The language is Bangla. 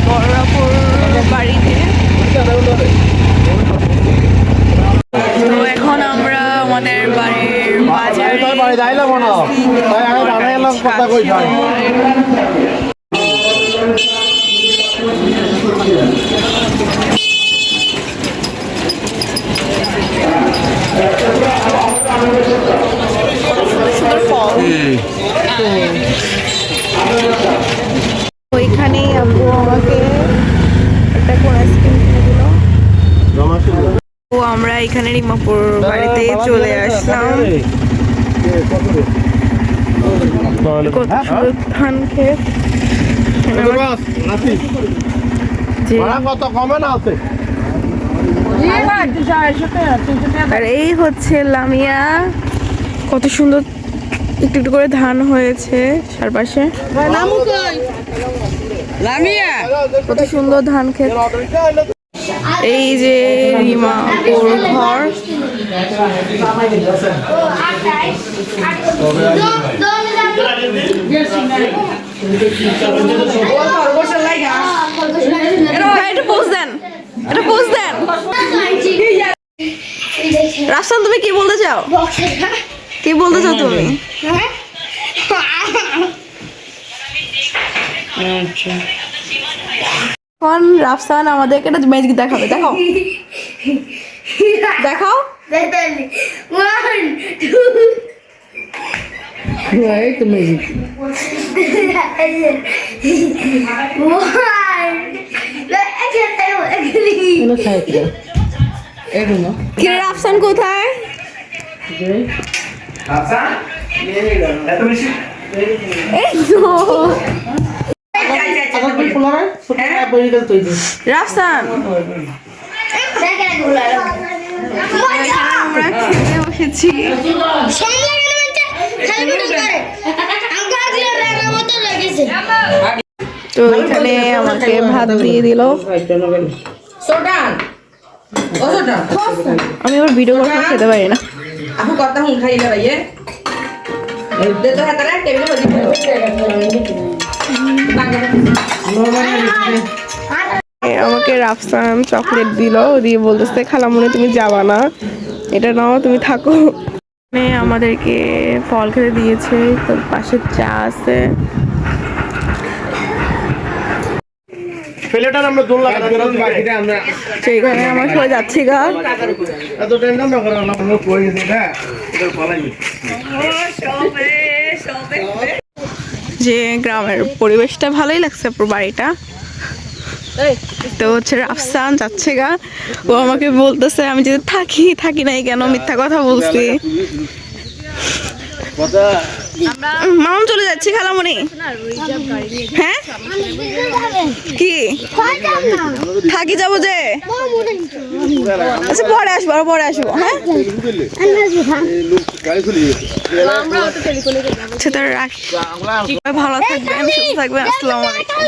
বড়রাপুর বাড়িতে। তো এখন আমরা আমাদের বাড়ির বাজারে ওইখানেই আপু আমাকে একটা কোন আইসক্রিম কিনে দিল। তো আমরা এখানে রিমাপুর বাড়িতে চলে আসলাম। ধান খেত আর এই হচ্ছে লামিয়া। কত সুন্দর একটু একটু করে ধান হয়েছে চারপাশে। কত সুন্দর ধান ক্ষেত। এই যে রিমাপুর ঘর। এটা পোজ দেন, এটা পোজ দেন। রাফসান তুমি কি বলতে চাও? কি বলতে চাও তুমি? এখন রাফসান আমাদেরকে একটা ম্যাজিক দেখাবে। দেখাও দেখাও। রাফসান কোথায়? রাফসান আমরা খেতে বসেছি। তো এখানে আমাকে ভাত দিয়ে দিল। আমি আবার ভিডিও করে খেতে পারি না। আমাকে রাফসান চকলেট দিল, দিয়ে বলতেছে খালামুনি তুমি যাবা না, এটা নাও তুমি থাকো। আমাদেরকে ফল খেতে দিয়েছে। তোর পাশে চা আছে। সেইখানে আমার সবাই যাচ্ছি গা। যে গ্রামের পরিবেশটা ভালোই লাগছে পুরো বাড়িটা। তো হচ্ছে রাফসান যাচ্ছে গা। ও আমাকে বলতেছে আমি যদি থাকি নাই কেন, মিথ্যা কথা বলছি। মাম চলে যাচ্ছি খালামুনি। হ্যাঁ কি থাকি যাবো যে? আচ্ছা পরে আসবো, আর পরে আসবো। হ্যাঁ আচ্ছা তার ভালো থাকবেন, সুস্থ থাকবেন। আসসালামু আলাইকুম।